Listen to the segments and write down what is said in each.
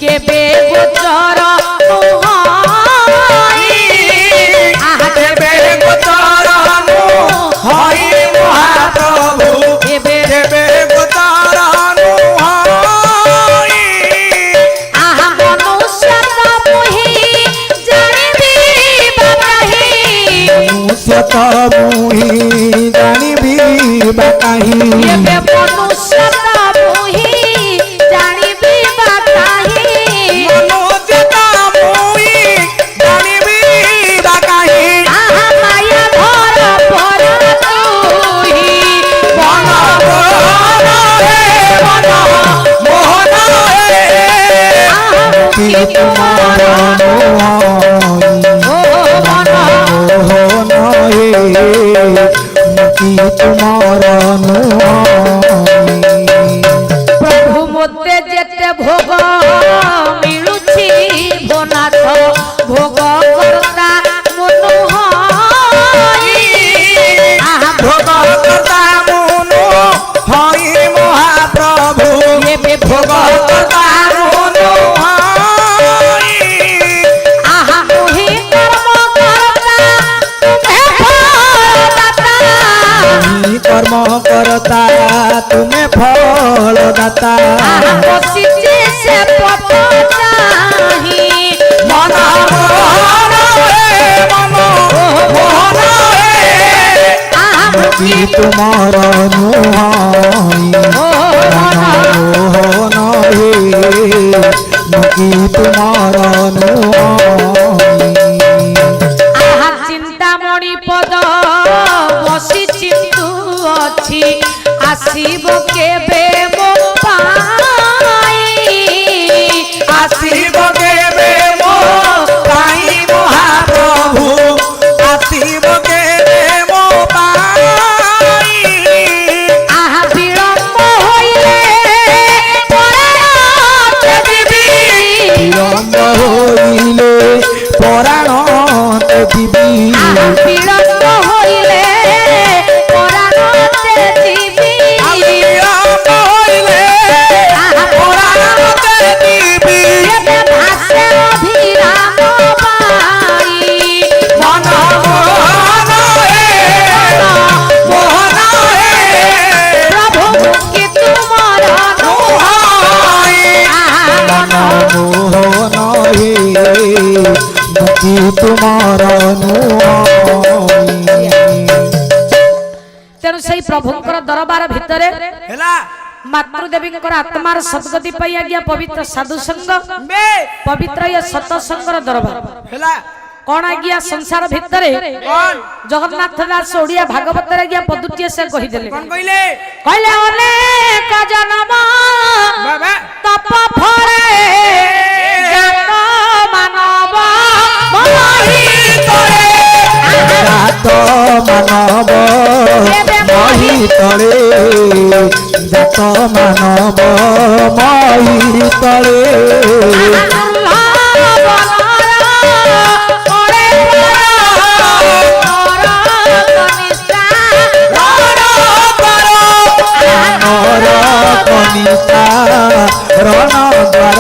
केबे गोचर नुहई केबे गोचर नुहई महाप्रभु केबे गोचर नुहई मनुष्य मुहि जानिबी बाकाही मनुष्य मुहि जानिबी बाकाही केबे मनुष्य मुहि जानिबी बाकाही मनुष्य मुहि जानिबी बाकाही माया धर पर तुही मन मोहन हे मन मोहन हे कि तुम्हार मोहन हे कि तुम्हार प्रभु मोते जेते भोग मिलुछि भोनाथ भोग करता मनु हई भोग करता मनु हई महाप्रभु एबे भोग करता मनु हई मोहि कर्म करता तुम्हें फल दाता बसिचे से पत चाही मन मोहन हे मन मोहन हे कि तुम्हार मोहन हे कि तुम्हार चिंतामणि पद बसी चिंतु अच्छी आसीब केबे मो पाई आसीब केबे मो पाई महाप्रभु आसीब केबे मो पाई विलम्ब होइले पराण देवी विलम्ब होइले पराण देवी विलम्ब होइले पराण देवी विलम्ब होइले पराण देवी भाषे अभिराम पाई मन मोहन हे मोहन हे प्रभु कि तुमर मोहन मोहन हे कि तुम्हार तेणु से प्रभुंकर दरबार भितर हेला मातृदेवी आत्मार सद्गति पाई आज्ञा पवित्र साधु संग पवित्र ये सतसंगर दरबार हेला कौन आज्ञा संसार भितर कौन जगन्नाथ दास ओडिया भागवत आज्ञा पदुटी से कहीदेले कौन कहले कहले अनेक जन्म बाबा तप फरे जात मानव मोहि तोरे जात मानव मही तले जात मानव मही तले कनिष्ठा रण द्वार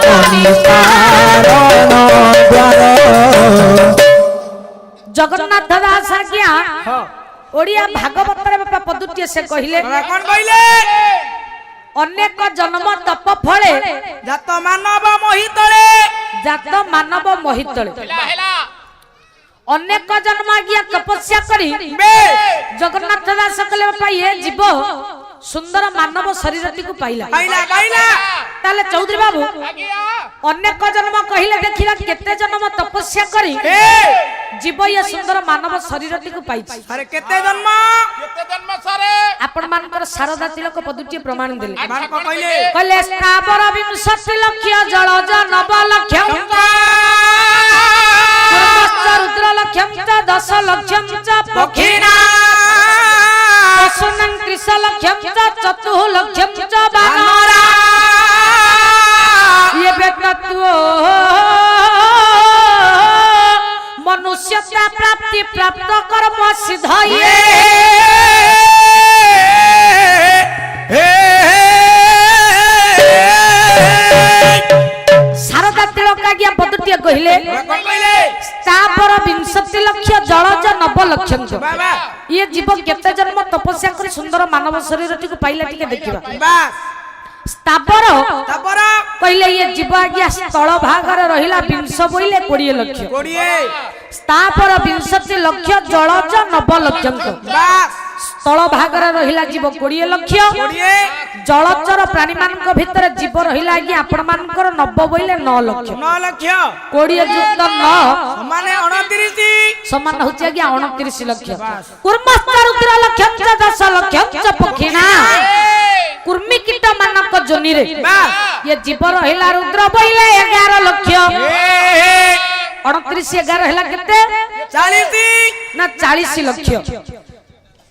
कनिष्ठा रण द्वार जगन्नाथ दास आज्ञा ओडिया भागवत पदुटी से कहले कौन कहले अनेक जन्म तप फले जात मानव मोहितले जात मानव मोहितले अनेक जन्म आज्ञा तपस्या करी जगन्नाथ दास कहले बापा ये जीव सुंदर मानव शरीर को पाइला ताले चौधरी बाबू अनेक जन्म कहले देखिला केते जन्म तपस्या करी जीव ये सुंदर मानव शरीर को पाइछि अरे केते जन्म सारे आपण मानकर शारदा तिलक पदुटी प्रमाण देले मान को कहले कहले स्थावर 20 लक्ष जलज 9 लक्ष रुद्र लक्षम च 10 लक्षम च पक्षिणा पशूनां 30 लक्षम च 4 लक्षम च वानरा ये तत्व मनुष्यता प्राप्ति प्राप्त कर्म सिद्ध ये ଲକ୍ଷ୍ୟଙ୍କ ବାବା ये जीव केते जन्म तपस्या कर सुंदर मानव शरीर टिक पाइला टिके देखिबा ବାସ୍ स्थावर ତାପର कहले ये जीव आज्ञा स्थल भागर रहिला 20 बोइले 20 लक्ष 20 स्थापर 20 लक्ष जलज 9 लक्षଙ୍କ ବାସ୍ स्थल भागर रहिला जीव 20 लक्ष 20 जलचर प्राणी मानक भितर जीव रहिला आज्ञा आपण मानकर 9 बोइले 9 लक्ष 9 ଲକ୍ଷ 20 युक्त 9 ସମାନେ 29 समान होची आज्ञा 29 लक्ष कुर्मस्तर रुद्र लक्ष 10 लक्ष पक्षिणा कुर्मी कीट मानक जोनी रे ବାସ୍ ये जीव रहिला रुद्र बोइले 11 लक्ष 29 11 हैला केते 40 ना 40 लक्ष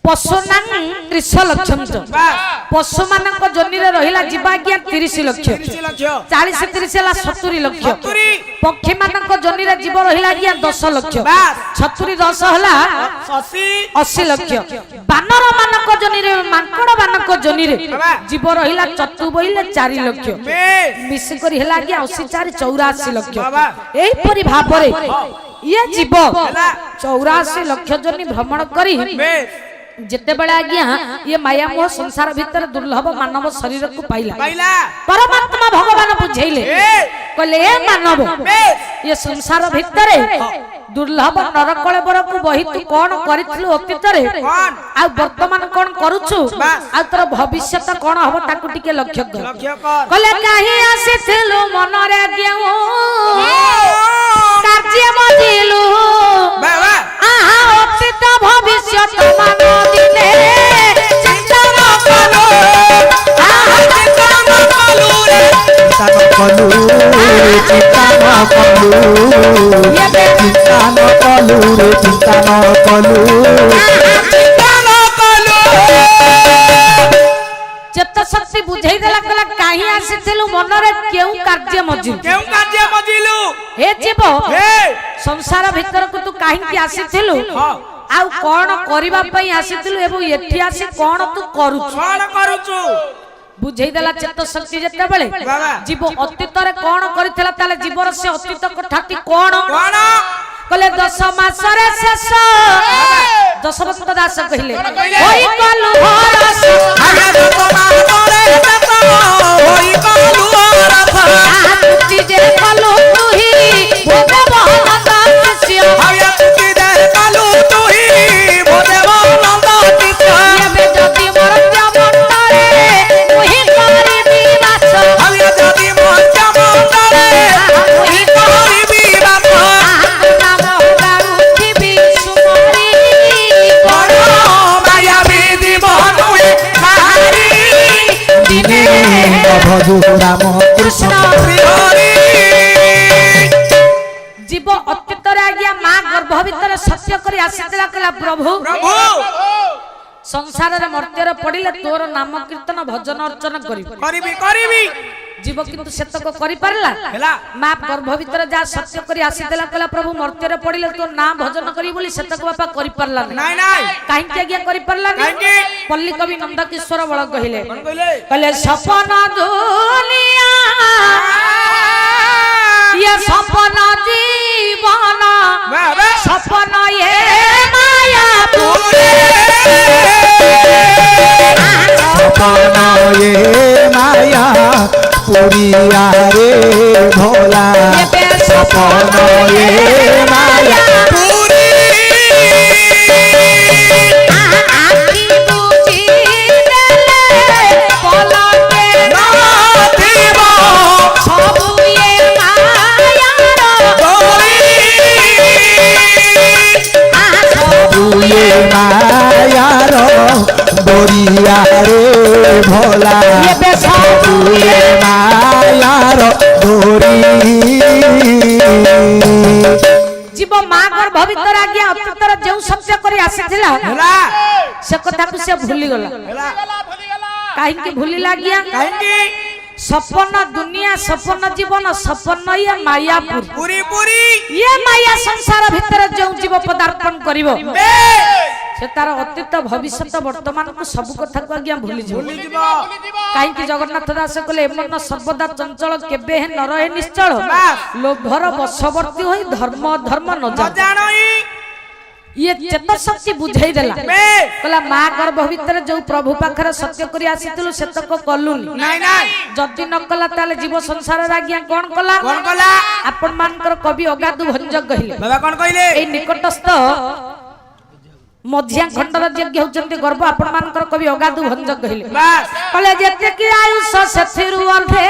पशुनां 30 लक्ष ବାସ୍ पशु मानक जोनी रे रहिला जीवा आज्ञा 30 लक्ष 30 ଲକ୍ଷ 40 30 हैला 70 लक्ष 70 पक्षी मानक जोनी रे जीव रहिला आज्ञा 10 लक्ष ବାସ୍ 70 10 हैला 80 80 लक्ष बानर मानक जोनी रे मांकड़ मानक जोनी रे जीव रहिला चतु बोइले 4 लक्ष बेस मिसी करी हैला आज्ञा 80 4 84 लक्ष बाबा एही परि भाबरे ये जीव ହେଲା 84 लक्ष जोनी भ्रमण करी बेस जेते बेला आज्ञा ये माया मोह संसार भीतर दुर्लभ मानव शरीर को पाइला पाइला परमात्मा भगवान बुझेइले कहले ए मानव बेस ये संसार भीतर दुर्लभ नरकले बरकु बही तू कोन करिथिलु अतीत रे कोन आ वर्तमान कोन करूछु बास। आ तोर भविष्यत कोन हबो ताकु टिके लक्ष्य कर ଲକ୍ଷ୍ୟ କର कहले काहे आसीथिलु मनरे गेउ कार्य मजिलु ବାବା आहा अतीत भविष्यत मान दिने चिंता न करो आहा चिंता न करो रे चिंता न कलू चिंता न कलू रे चिंता न कलू ଚିନ୍ତା ନ କଲୁ चित्त शक्ति बुझाई देला कहला काहे आसीथिलु मनरे केउ कार्य मजिलु କେଉଁ କାର୍ଯ୍ୟ ମଜିଲୁ हे जीव ହେ संसार भीतर को तू काहे आसीथिलु ହଁ आउ कोन करिबा पई आसीथिलु एवं एठी आसी कोन तू करूछु କ'ଣ କରୁଛୁ बुझाई देला चित्त शक्ति जते बेले बाबा। जीव अतीत रे कोन करितला ताले जीवर से अतीत कथाटी कोन କ'ଣ कहले 10 मास रे शेष दशवंत दास कहिले କହିଲେ? होई कलु भरस ଆଗେ ଦତ ମାନରେ ଦତ ହୋଇ କଲୁ ରଥ आहुति जे कलु तुही भगवान दास्य ଆଗେ ତୁକି ଦେ କଲୁ ତୁହି ଭୋଦେବ ନନ୍ଦ ଚିତ ଏବେ ଯଦି ମର୍ତ୍ୟ ମଣ୍ଡରେ ମୁହି କରିବି ବାସ ଆଗେ ଯଦି ମଞ୍ଚ ମଣ୍ଡରେ ତୁହି କରିବି ବାପ ନାମ ଗାଉଥିବି ସୁମରି ବଡ଼ ମାୟା ବିଧି ବନୁଏ ନାରୀ ଦିନେ ଭଜୁ ରାମ କୃଷ୍ଣ ହରି जीव अतीत रे आज्ञा मां गर्भ भीतर सत्य करी आसीतला कहला प्रभु ପ୍ରଭୁ संसार रे मर्त्य रे पडिले तोर नाम कीर्तन भजन अर्चन करिब କରିବି କରିବି जीव किंतु सेतक करि पारला ହେଲା मां गर्भ भीतर जा सत्य करी आसीतला कहला प्रभु मर्त्य रे पडिले तोर नाम भजन करी बोली सेतक बापा करि पारला ନାଇଁ ନାଇଁ काहे के आज्ञा करि पारला କାହିଁକି पल्ली कवि नंद किशोर बळ कहिले କ'ଣ କହିଲେ कहले सपन दुनिया ये सपन जीवन ବାବା सपन ये माया सपन ये माया पुरिया रे भोला सपन ये माया ପୁରୀ आखी बुझी देले पलके ନଥିବ सबु ये मायार ये मायार बोरिया रे भोला ये मायार डोरी जीव मां गर्भ भीतर आज्ञा अतीतर जो सत्य करी आसीथिला ହେଲା से कथा को से भूली गला ହେଲା काहे के भूली लागिया କାହିଁକି सपन दुनिया सपन जीवन सपन ये मायापुर ପୁରୀ ପୁରୀ ये माया संसार भीतर जो जीव पदार्पण करिवो ବେଶ से तार अतीत भविष्यत वर्तमान को सब कथा को आज्ञा भूली जाओ ଭୁଲିଯିବ काहे कि जगन्नाथ दास कहले मन सर्वदा चंचल केबे हे न रहे निश्चल ବାସ୍। लोभर बशवर्ती होई धर्म धर्म न ନ जान ଜାଣଇ ये चेत शक्ति बुझाई देला कहला मां गर्भ भीतर जो प्रभु पाखरे सत्य करी आसीतलु सेतक कलुनी नहीं नहीं जदि न कला ताले जीव संसार आज्ञा कोन कला आपण मानकर कवि अगाधु भंजक कहिले बाबा कौन कहले ए निकटस्थ मध्या खंडर यज्ञ होचंती गर्भ आपण मानकर कवि अगाधु भंजक कहिले बस कहले जेते कि आयुष सेथिरु अर्धे